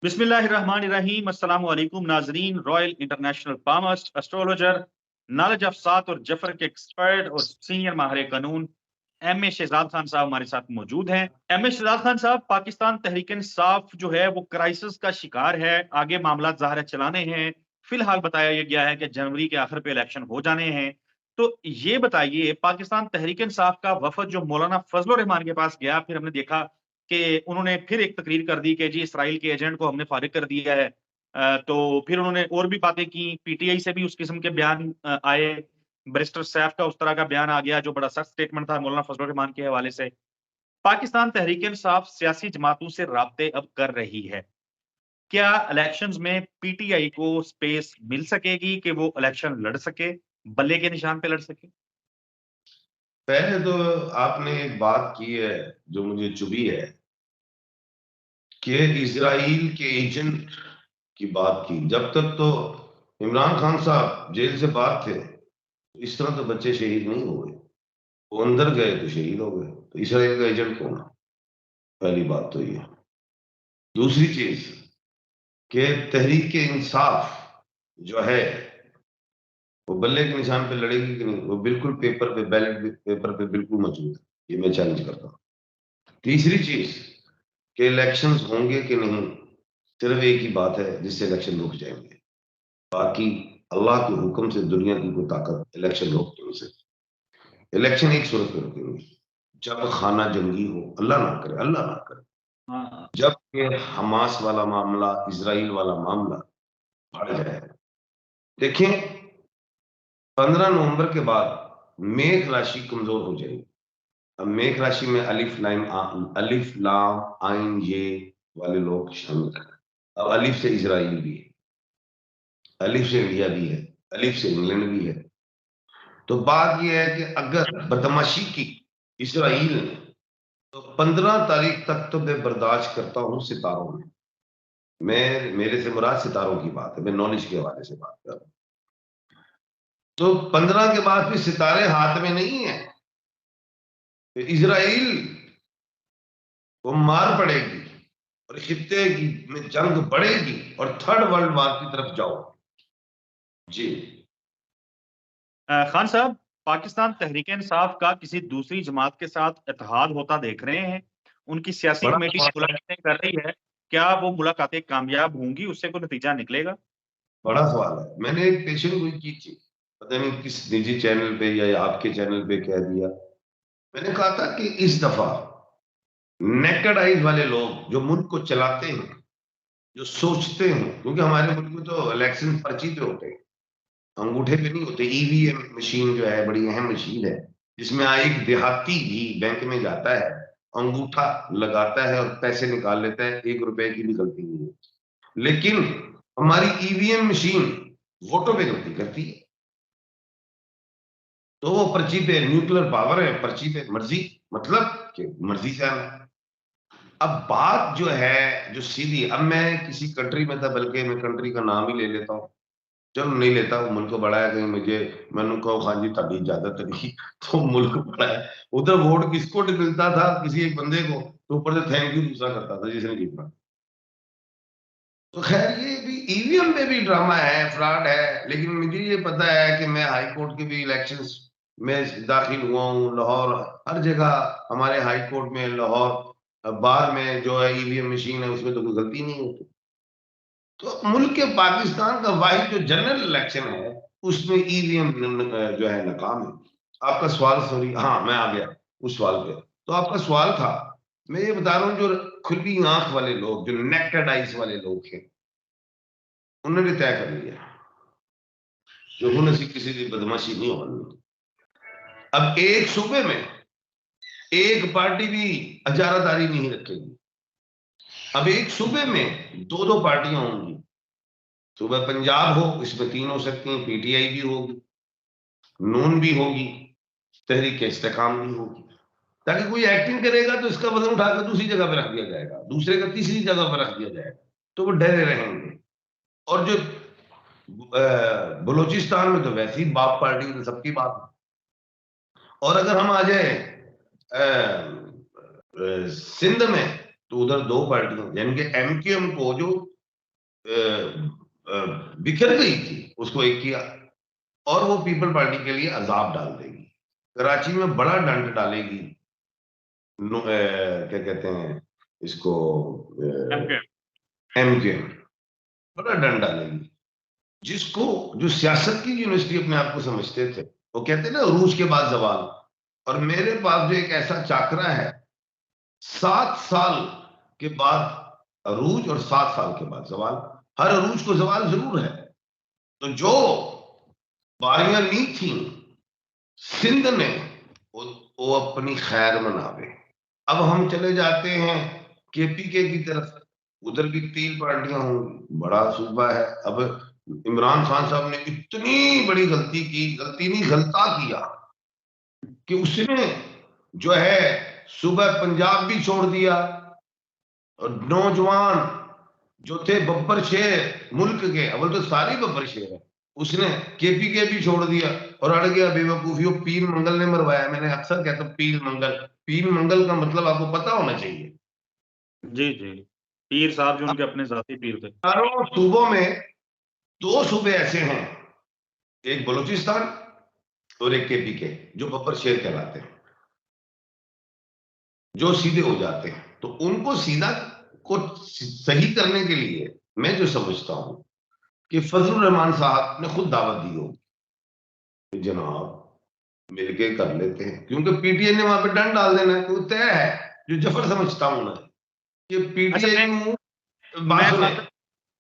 بسم اللہ الرحمن الرحیم۔ السلام علیکم ناظرین۔ Royal international palmist astrologer, knowledge of سات اور جفر کے ایکسپرٹ اور سینئر ماہر قانون ایم اے شہزاد خان صاحب ہمارے ساتھ موجود ہیں۔ ایم اے شہزاد خان صاحب، پاکستان تحریک انصاف جو ہے وہ کرائسس کا شکار ہے، آگے معاملات ظاہر چلانے ہیں۔ فی الحال بتایا یہ گیا ہے کہ جنوری کے آخر پہ الیکشن ہو جانے ہیں، تو یہ بتائیے پاکستان تحریک انصاف کا وفد جو مولانا فضل الرحمان کے پاس گیا، پھر ہم نے دیکھا کہ انہوں نے پھر ایک تقریر کر دی کہ جی اسرائیل کے ایجنٹ کو ہم نے فارغ کر دیا ہے۔ تو پھر انہوں نے اور بھی باتیں کی، پی ٹی آئی سے بھی اس قسم کے بیان آئے، بیرسٹر سیف کا اس طرح کا بیان آ گیا جو بڑا سخت سٹیٹمنٹ تھا مولانا فضل الرحمان کے حوالے سے۔ پاکستان تحریک انصاف سیاسی جماعتوں سے رابطے اب کر رہی ہے، کیا الیکشنز میں پی ٹی آئی کو سپیس مل سکے گی کہ وہ الیکشن لڑ سکے، بلے کے نشان پہ لڑ سکے؟ پہلے تو آپ نے ایک بات کی ہے جو مجھے چبھی ہے کہ اسرائیل کے ایجنٹ کی بات کی۔ جب تک تو عمران خان صاحب جیل سے باہر تھے اس طرح تو بچے شہید نہیں ہوئے، وہ اندر گئے تو شہید ہو گئے، تو اسرائیل کا ایجنٹ کون ہے؟ پہلی بات تو یہ۔ دوسری چیز کہ تحریک انصاف جو ہے وہ بلے کے نشان پہ لڑے گی کہ نہیں، وہ بالکل پیپر پہ، بیلٹ پیپر پہ بالکل موجود ہے، یہ میں چیلنج کرتا ہوں۔ تیسری چیز کہ الیکشنز ہوں گے کہ نہیں، صرف ایک ہی بات ہے جس سے الیکشن رک جائیں گے، باقی اللہ کے حکم سے دنیا کی کوئی طاقت الیکشن روک نہیں سکتی۔ الیکشن ایک صورت پہ رکیں گے جب خانہ جنگی ہو، اللہ نہ کرے، اللہ نہ کرے، جب کہ حماس والا معاملہ، اسرائیل والا معاملہ بڑھ جائے۔ دیکھیں 15 نومبر کے بعد میگھ راشی کمزور ہو جائے گی۔ اب میگھ راشی میں الف لام عین یہ والے لوگ شامل ہیں۔ اب الف سے اسرائیل بھی ہے، الف سے انڈیا بھی ہے، الف سے انگلینڈ بھی ہے۔ تو بات یہ ہے کہ اگر بدماشی کی اسرائیل نے تو 15 تاریخ تک تو میں برداشت کرتا ہوں ستاروں میں میرے سے مراد ستاروں کی بات ہے، میں نالج کے حوالے سے بات کر رہا ہوں۔ تو 15 کے بعد پھر ستارے ہاتھ میں نہیں ہیں، اسرائیل وہ مار پڑے گی اور خطے کی میں جنگ بڑھے گی اور تھرڈ ورلڈ وار کی طرف جاؤ۔ جی خان صاحب، پاکستان تحریک انصاف کا کسی دوسری جماعت کے ساتھ اتحاد ہوتا دیکھ رہے ہیں، ان کی سیاسی بڑا کمیٹی سوال ہے، ملاقاتیں کر رہی ہے، کیا وہ ملاقاتیں کامیاب ہوں گی؟ اس سے کوئی نتیجہ نکلے گا؟ بڑا سوال ہے۔ میں نے ایک پیشن گوئی کی تھی، پتہ نہیں کس نجی چینل پہ یا آپ کے چینل پہ کہہ دیا، میں نے کہا تھا کہ اس دفعہ نیکڈ آئیز والے لوگ جو ملک کو چلاتے ہیں، جو سوچتے ہیں، کیونکہ ہمارے ملک میں تو الیکشن پرچی پہ ہوتے ہیں، انگوٹھے پہ نہیں ہوتے۔ ای وی ایم مشین جو ہے بڑی اہم مشین ہے، جس میں ایک دیہاتی بھی بینک میں جاتا ہے، انگوٹھا لگاتا ہے اور پیسے نکال لیتا ہے، 1 روپے کی بھی غلطی نہیں ہے۔ لیکن ہماری ای وی ایم مشین ووٹوں پہ غلطی کرتی ہے، تو وہ پرچی پہ نیوکلر پاور ہے، پرچی پہ مرضی، مطلب کہ مرضی سے آنا۔ اب بات جو ہے جو سیدھی، اب میں کسی کنٹری میں تھا، بلکہ میں کنٹری کا نام ہی لے لیتا ہوں، چلو نہیں لیتا، وہ ملک بڑا ہے، کہیں مجھے میں نے کہا خان جی تاری اجازت نہیں تو ملک بڑا ہے، ادھر ووٹ کس کو ملتا تھا، کسی ایک بندے کو، تو اوپر سے تھینک یو دوسرا کرتا تھا جس نے جیتنا۔ تو خیر یہ بھی ای وی ایم پہ بھی ڈرامہ ہے، فراڈ ہے، لیکن مجھے یہ پتا ہے کہ میں ہائی کورٹ کے بھی الیکشنز میں داخل ہوا ہوں، لاہور، ہر جگہ ہمارے ہائی کورٹ میں، لاہور بار میں جو ہے ای وی ایم مشین ہے، اس میں تو کوئی غلطی نہیں ہوتی۔ تو ملک کے پاکستان کا واحد جو جنرل الیکشن ہے اس میں ای وی ایم جو ہے ناکام ہے۔ آپ کا سوال، سوری، ہاں میں آ گیا اس سوال پہ۔ تو آپ کا سوال تھا، میں یہ بتا رہا ہوں، جو کھلی آنکھ والے لوگ، جو نیکڈ آئیز والے لوگ ہیں، انہوں نے طے کر لیا جو انہوں نے کسی کی بدماشی نہیں ہونی۔ اب ایک صوبے میں ایک پارٹی بھی اجارہ داری نہیں رکھے گی، اب ایک صوبے میں 2 پارٹیاں ہوں گی۔ صوبہ پنجاب ہو، اس میں 3 ہو سکتی ہیں، پی ٹی آئی بھی ہوگی، نون بھی ہوگی، تحریک استحکام بھی ہوگی، تاکہ کوئی ایکٹنگ کرے گا تو اس کا وزن اٹھا کر دوسری جگہ پہ رکھ دیا جائے گا، دوسرے کا تیسری جگہ پہ رکھ دیا جائے گا، تو وہ ڈرے رہیں گے۔ اور جو بلوچستان میں تو ویسی باپ پارٹی تو سب کی بات ہے۔ اور اگر ہم آ جائیں سندھ میں، تو ادھر دو پارٹیاں یعنی کہ ایم کیو ایم کو جو بکھر گئی تھی اس کو ایک کیا، اور وہ پیپل پارٹی کے لیے عذاب ڈال دے گی، کراچی میں بڑا ڈنڈ ڈالے گی، کیا کہتے ہیں اس کو، ایم کیو ایم بڑا ڈنڈ ڈالے گی، جس کو جو سیاست کی یونیورسٹی اپنے آپ کو سمجھتے تھے، وہ کہتے ہیں نا عروج کے بعد زوال، اور میرے پاس جو ایک ایسا چاکرا ہے 7 سال کے بعد عروج اور 7 سال کے بعد زوال، ہر عروج کو زوال ضرور ہے، تو جو باریاں نہیں تھیں سندھ نے وہ اپنی خیر مناوے۔ اب ہم چلے جاتے ہیں کے پی کے کی طرف، ادھر بھی 3 پارٹیاں ہوں، بڑا صوبہ ہے۔ اب عمران خان صاحب نے اتنی بڑی غلطی کی، غلطی نہیں غلطہ کیا، کہ اس نے جو ہے صوبہ پنجاب بھی چھوڑ دیا، اور نوجوان جو تھے ببر شیر ملک کے، اول تو ساری ببر شیر ہے، اس نے کے پی کے بھی چھوڑ دیا اور اڑ گیا بے وقوفیوں، پیر منگل نے مروایا۔ میں نے اکثر کہتا ہوں پیر منگل کا مطلب آپ کو پتا ہونا چاہیے۔ جی جی، پیر صاحب جو ان کے اپنے ذاتی پیر تھے۔ چاروں صوبوں میں 2 صوبے ایسے ہیں، ایک بلوچستان اور ایک کے پی کے، جو ببر شیر کہلاتے ہیں، جو سیدھے ہو جاتے ہیں۔ تو ان کو سیدھا کو صحیح کرنے کے لیے میں جو سمجھتا ہوں کہ فضل الرحمان صاحب نے خود دعوت دی ہو کہ جناب مل کے کر لیتے ہیں، کیونکہ پی ٹی آئی نے وہاں پہ ڈنڈ ڈال دینا ہے، تو طے ہے جو جفر سمجھتا ہوں میں کہ پی ٹی آئی بات سنیں،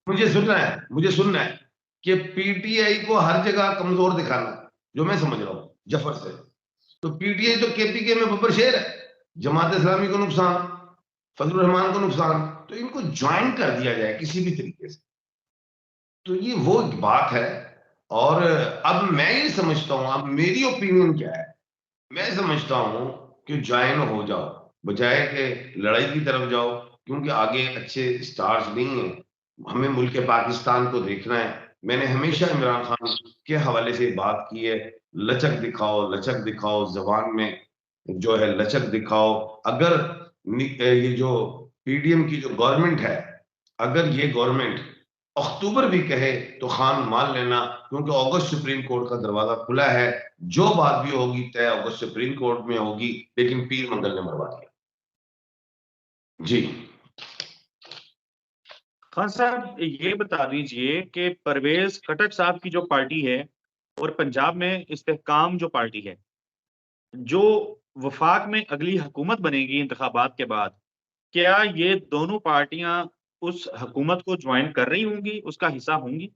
مجھے سننا ہے کہ پی ٹی آئی کو ہر جگہ کمزور دکھانا، جو میں سمجھ رہا ہوں جفر سے، تو پی ٹی آئی تو کے پی کے میں ببر شیر ہے، جماعت اسلامی کو نقصان، فضل الرحمان کو نقصان، تو ان کو جوائن کر دیا جائے کسی بھی طریقے سے۔ تو یہ وہ بات ہے، اور اب میں یہ سمجھتا ہوں، اب میری اوپینین کیا ہے، میں سمجھتا ہوں کہ جوائن ہو جاؤ بجائے کہ لڑائی کی طرف جاؤ، کیونکہ آگے اچھے سٹارز نہیں ہیں، ہمیں ملک پاکستان کو دیکھنا ہے۔ میں نے ہمیشہ عمران خان کے حوالے سے بات کی ہے، لچک دکھاؤ زبان میں، جو ہے لچک دکھاؤ۔ اگر یہ جو پی ڈی ایم کی جو گورنمنٹ ہے، اگر یہ گورنمنٹ اکتوبر بھی کہے تو خان مان لینا، کیونکہ اگست سپریم کورٹ کا دروازہ کھلا ہے، جو بات بھی ہوگی طے اگست سپریم کورٹ میں ہوگی، لیکن پیر منگل نے مروا دیا۔ جی خان صاحب یہ بتا دیجئے کہ پرویز خٹک صاحب کی جو پارٹی ہے اور پنجاب میں استحکام جو پارٹی ہے، جو وفاق میں اگلی حکومت بنے گی انتخابات کے بعد، کیا یہ دونوں پارٹیاں اس حکومت کو جوائن کر رہی ہوں گی، اس کا حصہ ہوں گی؟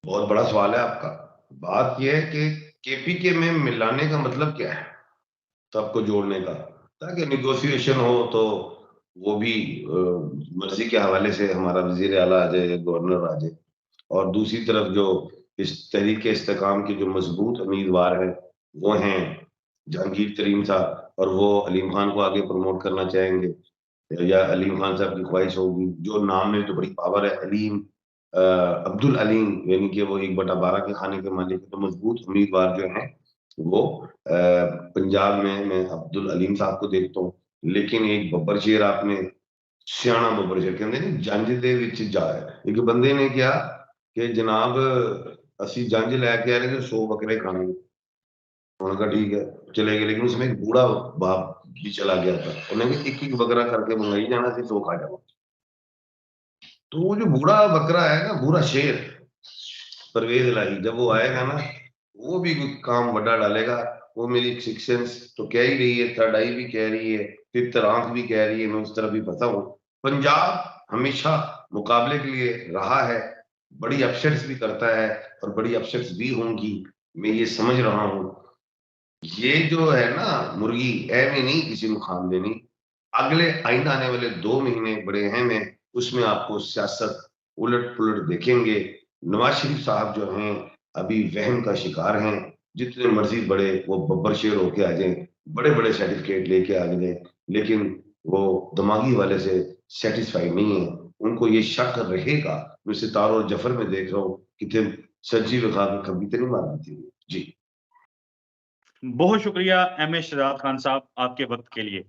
بہت بڑا سوال ہے آپ کا۔ بات یہ ہے کہ کے پی کے میں ملانے کا مطلب کیا ہے، سب کو جوڑنے کا، تاکہ نیگوسیشن ہو، تو وہ بھی مرضی کے حوالے سے ہمارا وزیر اعلیٰ آ جائے، گورنر آ جائے، اور دوسری طرف جو اس تحریک استحکام کے جو مضبوط امیدوار ہیں وہ ہیں جہانگیر ترین صاحب، اور وہ علیم خان کو آگے پروموٹ کرنا چاہیں گے، یا علیم خان صاحب کی خواہش ہوگی، جو نام میں تو بڑی پاور ہے، علیم عبد العلیم، یعنی کہ وہ 1/12 کے خانے کے مالک، تو مضبوط امیدوار جو ہیں وہ پنجاب میں عبد العلیم صاحب کو دیکھتا ہوں۔ لیکن ایک ببر شیر آپ نے، سیاح ببر شیر کہتے ہیں جنج دے وچ جائے، ایک بندے نے کیا کہ جناب اسی جنج لے کے آ رہے تھے 100 بکرے کھانے، انہوں نے کہا ٹھیک ہے چلے گئے، لیکن اس میں ایک بوڑھا باپ بھی چلا گیا تھا، انہوں نے ایک بکرا کر کے منگائی جانا سی 100 کھا جاؤ۔ تو وہ جو بوڑھا بکرا ہے نا، بوڑھا شیر پرویز الہی، جب وہ آئے گا نا، وہ بھی کوئی کام بڑا ڈالے گا۔ وہ میری سکس سینس تو کہہ ہی رہی ہے، تھرڈ آئی بھی کہہ رہی ہے، تتر آنکھ بھی کہہ رہی ہے، میں اس طرح بھی پتا ہوں۔ پنجاب ہمیشہ مقابلے کے لیے رہا ہے، بڑی اپسیٹس بھی کرتا ہے، اور بڑی اپسیٹس بھی ہوں گی، میں یہ سمجھ رہا ہوں۔ یہ جو ہے نا مرغی اے میں نہیں کسی کو کھان دینی، اگلے آئندہ آنے والے 2 مہینے بڑے اہم ہیں، اس میں آپ کو سیاست الٹ پلٹ دیکھیں گے۔ نواز شریف صاحب جو ہیں ابھی وہم کا شکار ہیں، جتنے مرضی بڑے وہ ببر شیر ہو کے آ جائیں، بڑے بڑے سرٹیفکیٹ لے کے آ جائیں، لیکن وہ دماغی والے سے سیٹسفائی نہیں ہیں، ان کو یہ شک رہے گا۔ میں ستاروں اور جفر میں دیکھ رہا ہوں کہ سجی وکھا کے کبھی تو نہیں مار دیتی۔ جی بہت شکریہ ایم اے شہزاد خان صاحب آپ کے وقت کے لیے۔